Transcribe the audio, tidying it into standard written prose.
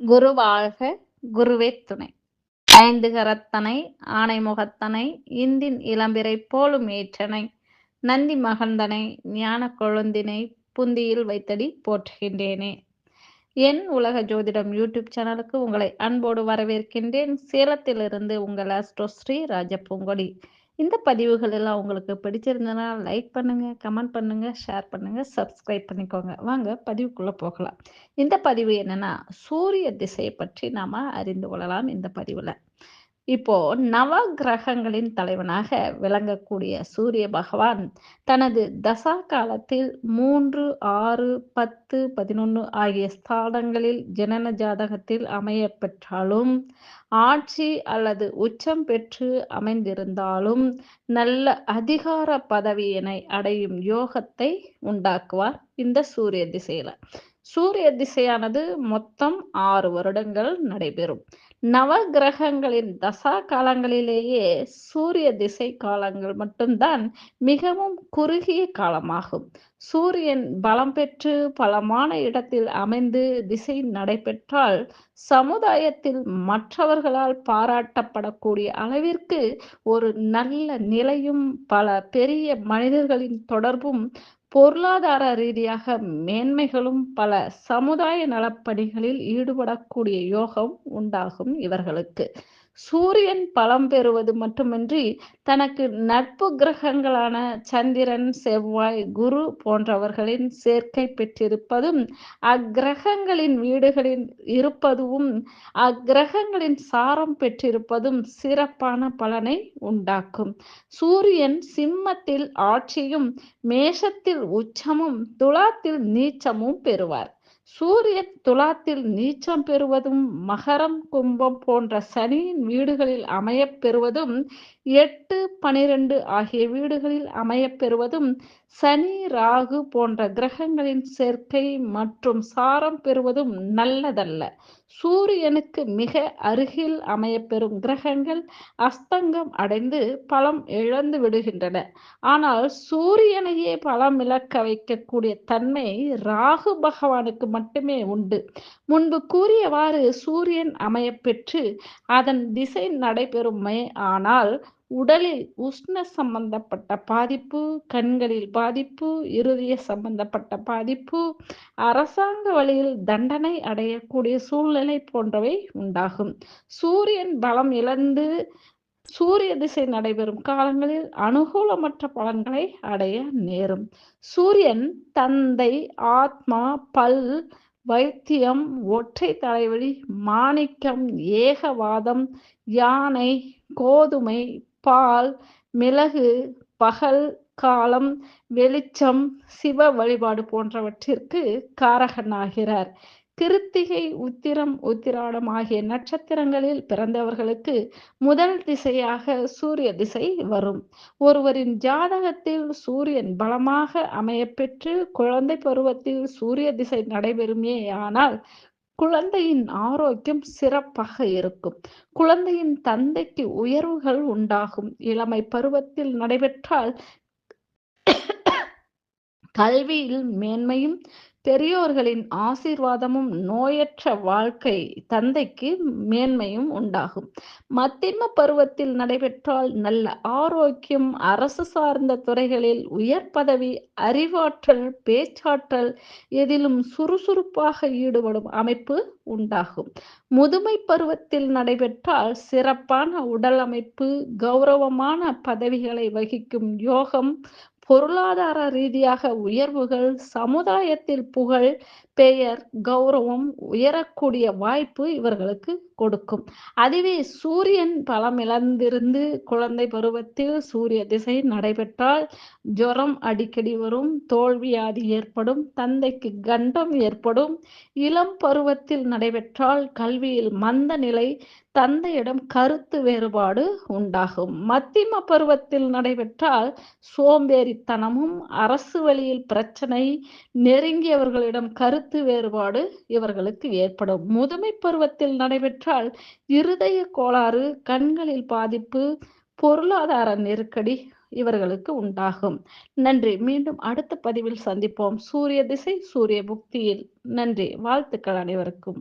குரு வாழ்க, குருவே துணை. ஐந்து கரத்தனை, ஆனை முகத்தனை, இந்தின் இளம்பிறை போலும் ஏற்றனை, நந்தி மகந்தனை, ஞான கொழுந்தினை, புந்தியில் வைத்தடி போற்றுகின்றேனே. என் உலக ஜோதிடம் யூடியூப் சேனலுக்கு உங்களை அன்போடு வரவேற்கின்றேன். சேலத்திலிருந்து உங்கள் ஆஸ்ட்ரோ ஸ்ரீ ராஜபூங்கொடி. இந்த பதிவுகள் எல்லாம் உங்களுக்கு பிடிச்சிருந்ததுன்னா லைக் பண்ணுங்க, கமெண்ட் பண்ணுங்க, ஷேர் பண்ணுங்க, சப்ஸ்கிரைப் பண்ணிக்கோங்க. வாங்க பதிவுக்குள்ள போகலாம். இந்த பதிவு என்னன்னா, சூரிய திசையை பற்றி நாம அறிந்து கொள்ளலாம். இந்த பதிவுல இப்போ நவ கிரகங்களின் தலைவனாக விளங்கக்கூடிய சூரிய பகவான் தனது தசா காலத்தில் 3, 6, 10, 11 ஆகிய ஸ்தானங்களில் ஜனன ஜாதகத்தில் அமைய பெற்றாலும், ஆட்சி அல்லது உச்சம் பெற்று அமைந்திருந்தாலும் நல்ல அதிகார பதவியினை அடையும் யோகத்தை உண்டாக்குவார் இந்த சூரிய திசையில. சூரிய திசையானது மொத்தம் 6 வருடங்கள் நடைபெறும். நவ கிரகங்களின் தசா காலங்களிலேயே சூரிய திசை காலங்கள் மட்டும்தான் மிகவும் குறுகிய காலமாகும். சூரியன் பலம் பெற்று பலமான இடத்தில் அமைந்து திசை நடைபெற்றால் சமுதாயத்தில் மற்றவர்களால் பாராட்டப்படக்கூடிய அளவிற்கு ஒரு நல்ல நிலையும், பல பெரிய மனிதர்களின் தொடர்பும், பொருளாதார ரீதியாக மேன்மைகளும், பல சமுதாய நலப்பணிகளில் ஈடுபடக்கூடிய யோகம் உண்டாகும் இவர்களுக்கு. சூரியன் பலம் பெறுவது மட்டுமின்றி தனக்கு நட்பு கிரகங்களான சந்திரன், செவ்வாய், குரு போன்றவர்களின் சேர்க்கை பெற்றிருப்பதும், அக்கிரகங்களின் வீடுகளில் இருப்பதும், அக்கிரகங்களின் சாரம் பெற்றிருப்பதும் சிறப்பான பலனை உண்டாக்கும். சூரியன் சிம்மத்தில் ஆட்சியும், மேஷத்தில் உச்சமும், துலாத்தில் நீச்சமும் பெறுவார். சூரியன் துலாத்தில் நீச்சம் பெறுவதும், மகரம், கும்பம் போன்ற சனியின் வீடுகளில் அமையப் பெறுவதும், 8, 12 ஆகிய வீடுகளில் அமையப் பெறுவதும், சனி, ராகு போன்ற கிரகங்களின் சேர்க்கை மற்றும் சாரம் பெறுவதும் நல்லதல்ல. சூரியனுக்கு மிக அருகில் அமையப்பெறும் கிரகங்கள் அஸ்தங்கம் அடைந்து பலம் இழந்து விடுகின்றன. ஆனால் சூரியனையே பலம் இழக்க வைக்கக்கூடிய தன்மை ராகு பகவானுக்கு மட்டுமே உண்டு. முன்பு கூறியவாறு சூரியன் அமையப்பெற்று அதன் திசை நடைபெறுமே ஆனால் உடலில் உஷ்ண சம்பந்தப்பட்ட பாதிப்பு, கண்களில் பாதிப்பு, இருதய சம்பந்தப்பட்ட பாதிப்பு, அரசாங்க வழியில் தண்டனை அடையக்கூடிய சூழ்நிலை போன்றவை உண்டாகும். சூரியன் பலம் இழந்து சூரிய திசை நடைபெறும் காலங்களில் அனுகூலமற்ற பலன்களை அடைய நேரும். சூரியன் தந்தை, ஆத்மா, பல், வைத்தியம், ஒற்றை தலைவலி, மாணிக்கம், ஏகவாதம், யானை, கோதுமை, பால், மிளகு, பகல் காலம், வெளிச்சம், சிவ வழிபாடு போன்றவற்றிற்கு காரகனாகிறார். கிருத்திகை, உத்திரம், உத்திராடம் ஆகிய நட்சத்திரங்களில் பிறந்தவர்களுக்கு முதல் திசையாக சூரிய திசை வரும். ஒருவரின் ஜாதகத்தில் சூரியன் பலமாக அமையப்பெற்று குழந்தை பருவத்தில் சூரிய திசை நடைபெறுமே ஆனால் குழந்தையின் ஆரோக்கியம் சிறப்பாக இருக்கும். குழந்தையின் தந்தைக்கு உயர்வுகள் உண்டாகும். இளமை பருவத்தில் நடைபெற்றால் கல்வியில் மேன்மையும், பெரியோர்களின் ஆசீர்வாதமும், நோயற்ற வாழ்க்கை தந்தைக்கு மேன்மையும் உண்டாகும். மத்தியம பருவத்தில் நடைபெற்றால் நல்ல ஆரோக்கியம், அரசு சார்ந்த துறைகளில் உயர் பதவி, அறிவாற்றல், பேச்சாற்றல், எதிலும் சுறுசுறுப்பாக ஈடுபடும் அமைப்பு உண்டாகும். முதுமை பருவத்தில் நடைபெற்றால் சிறப்பான உடல் அமைப்பு, கௌரவமான பதவிகளை வகிக்கும் யோகம், பொருளாதார ரீதியாக உயர்வுகள், சமுதாயத்தில் புகழ், பெயர், கௌரவம் உயரக்கூடிய வாய்ப்பு இவர்களுக்கு கொடுக்கும். அதுவே சூரியன் பலம் இழந்திருந்து குழந்தை பருவத்தில் சூரிய திசை நடைபெற்றால் ஜுரம் அடிக்கடி வரும், தோல்வியாதி ஏற்படும், தந்தைக்கு கண்டம் ஏற்படும். இளம் பருவத்தில் நடைபெற்றால் கல்வியில் மந்த நிலை, தந்தையிடம் கருத்து வேறுபாடு உண்டாகும். மத்தியம பருவத்தில் நடைபெற்றால் சோம்பேறித்தனமும், அரசு வழியில் பிரச்சனை, நெருங்கியவர்களிடம் கருத்து வேறுபாடு இவர்களுக்கு ஏற்படும். முதுமை பருவத்தில் நடைபெற்றால் இருதய கோளாறு, கண்களில் பாதிப்பு, பொருளாதார நெருக்கடி இவர்களுக்கு உண்டாகும். நன்றி. மீண்டும் அடுத்த பதிவில் சந்திப்போம். சூரிய திசை, சூரிய புக்தியில். நன்றி. வாழ்த்துக்கள் அனைவருக்கும்.